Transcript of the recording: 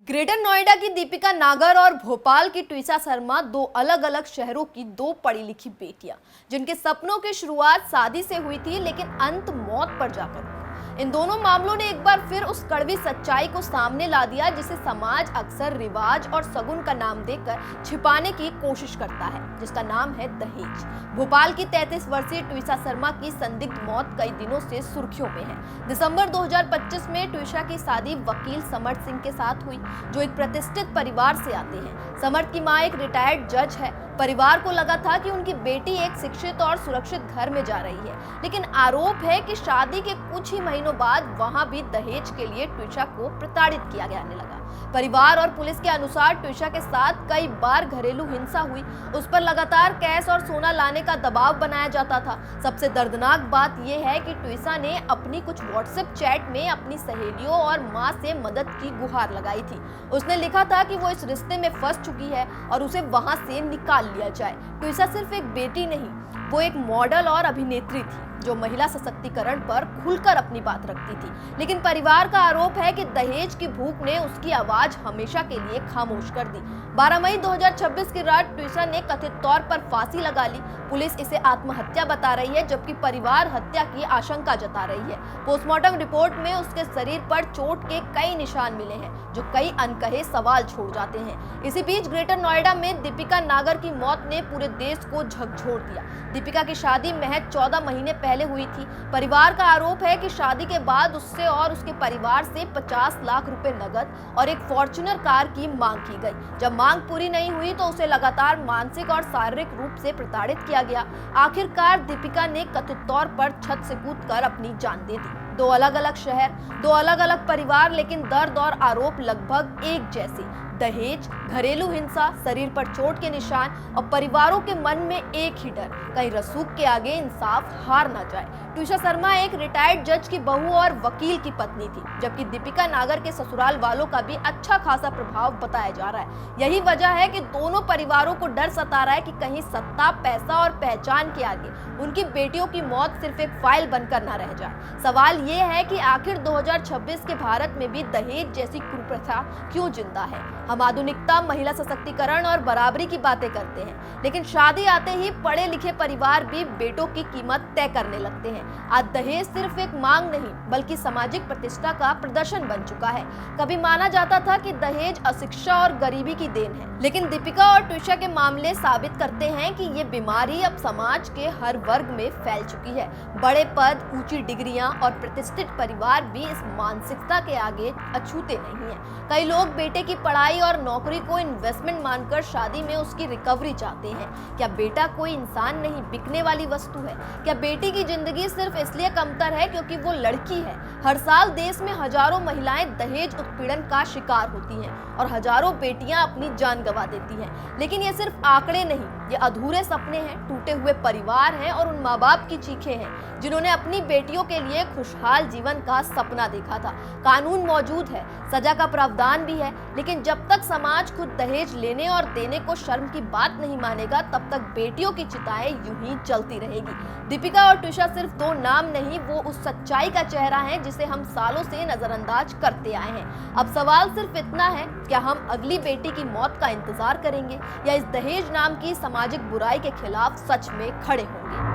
Greater Noida की दीपिका नागर और भोपाल की ट्विसा शर्मा दो अलग अलग शहरों की दो पढ़ी लिखी बेटियां, जिनके सपनों की शुरुआत शादी से हुई थी लेकिन अंत मौत पर जाकर हुआ। इन दोनों मामलों ने एक बार फिर उस कड़वी सच्चाई को सामने ला दिया जिसे समाज अक्सर रिवाज और सगुन का नाम देकर छिपाने की कोशिश करता है, जिसका नाम है दहेज। भोपाल की 33 वर्षीय ट्विसा शर्मा की संदिग्ध मौत कई दिनों से सुर्खियों में है। दिसंबर 2025 में ट्विसा की शादी वकील समर्थ सिंह के साथ हुई, जो एक प्रतिष्ठित परिवार से आते हैं। समर्थ की मां एक रिटायर्ड जज है। परिवार को लगा था कि उनकी बेटी एक शिक्षित और सुरक्षित घर में जा रही है, लेकिन आरोप है कि शादी के कुछ ही महीनों बाद वहां भी दहेज के लिए ट्विसा को प्रताड़ित किया जाने लगा। परिवार और पुलिस के अनुसार ट्विसा के साथ कई बार घरेलू हिंसा हुई, उस पर लगातार कैश और सोना लाने का दबाव बनाया जाता था। सबसे दर्दनाक बात यह है कि ट्विसा ने अपनी कुछ व्हाट्सएप चैट में अपनी सहेलियों और मां से मदद की गुहार लगाई थी। उसने लिखा था कि वो इस रिश्ते में फंस चुकी है और उसे वहां से निकाल लिया जाए। ट्विसा सिर्फ एक बेटी नहीं, वो एक मॉडल और अभिनेत्री थी जो महिला सशक्तिकरण पर खुलकर अपनी बात रखती थी। लेकिन परिवार का आरोप है कि दहेज की भूख ने उसकी आवाज हमेशा के लिए खामोश कर दी। 12 मई 2026 की रात ट्विसा ने कथित तौर पर फांसी लगा ली। पुलिस इसे आत्महत्या बता रही है, जबकि परिवार हत्या की आशंका जता रही है। पोस्टमार्टम रिपोर्ट में उसके शरीर पर चोट के कई निशान मिले हैं, जो कई अनकहे सवाल छोड़ जाते हैं। इसी बीच ग्रेटर नोएडा में दीपिका नागर की मौत ने पूरे देश को झकझोर दिया। दीपिका की शादी महज 14 महीने पहले हुई थी। परिवार का आरोप है कि शादी के बाद उससे और उसके परिवार से 50 लाख रुपए नगद और एक फॉर्च्यूनर कार की मांग की गई। जब मांग पूरी नहीं हुई तो उसे लगातार मानसिक और शारीरिक रूप से प्रताड़ित किया गया। आखिरकार दीपिका ने कथित तौर पर छत से कूदकर अपनी जान दे दी। दो अलग अलग शहर, दो अलग अलग परिवार, लेकिन दर्द और आरोप लगभग एक जैसे। दहेज, घरेलू हिंसा, शरीर पर चोट के निशान और परिवारों के मन में एक ही डर, कहीं रसूख के आगे इंसाफ हार ना जाए। ट्विसा शर्मा एक रिटायर्ड जज की बहू और वकील की पत्नी थी, जबकि दीपिका नागर के ससुराल वालों का भी अच्छा खासा प्रभाव बताया जा रहा है। यही वजह है कि दोनों परिवारों को डर सता रहा है कि कहीं सत्ता, पैसा और पहचान के आगे उनकी बेटियों की मौत सिर्फ एक फाइल बनकर ना रह जाए। सवाल ये है कि आखिर 2026 के भारत में भी दहेज जैसी कुप्रथा क्यों जिंदा है। हम आधुनिकता, महिला सशक्तिकरण और बराबरी की बातें करते हैं, लेकिन शादी आते ही पढ़े लिखे परिवार भी बेटों की कीमत तय करने लगते हैं। आज दहेज सिर्फ एक मांग नहीं, बल्कि सामाजिक प्रतिष्ठा का प्रदर्शन बन चुका है। कभी माना जाता था कि दहेज अशिक्षा और गरीबी की देन है, लेकिन दीपिका और ट्विसा के मामले साबित करते हैं कि ये बीमारी अब समाज के हर वर्ग में फैल चुकी है। बड़े पद, ऊंची डिग्रियां और प्रतिष्ठित परिवार भी इस मानसिकता के आगे अछूते नहीं है। कई लोग बेटे की पढ़ाई और नौकरी को इन्वेस्टमेंट मानकर शादी में उसकी रिकवरी चाहते हैं। क्या बेटा कोई इंसान नहीं, बिकने वाली वस्तु है? क्या बेटी की जिंदगी सिर्फ इसलिए कमतर है क्योंकि वो लड़की है? हर साल देश में हजारों महिलाएं दहेज उत्पीड़न का शिकार होती हैं और हजारों बेटियां अपनी जान गंवा देती हैं। लेकिन ये सिर्फ आंकड़े नहीं, ये अधूरे सपने हैं, टूटे हुए परिवार हैं और उन माँ बाप की चीखें हैं जिन्होंने अपनी बेटियों के लिए खुशहाल जीवन का सपना देखा था। कानून मौजूद है, सजा का प्रावधान भी है, लेकिन जब तक समाज खुद दहेज लेने और देने को शर्म की बात नहीं मानेगा, तब तक बेटियों की चिताएं यूं ही चलती रहेगी। दीपिका और ट्विसा सिर्फ दो नाम नहीं, वो उस सच्चाई का चेहरा है जिसे हम सालों से नजरअंदाज करते आए हैं। अब सवाल सिर्फ इतना है, क्या हम अगली बेटी की मौत का इंतजार करेंगे या इस दहेज नाम की सामाजिक बुराई के खिलाफ सच में खड़े होंगे?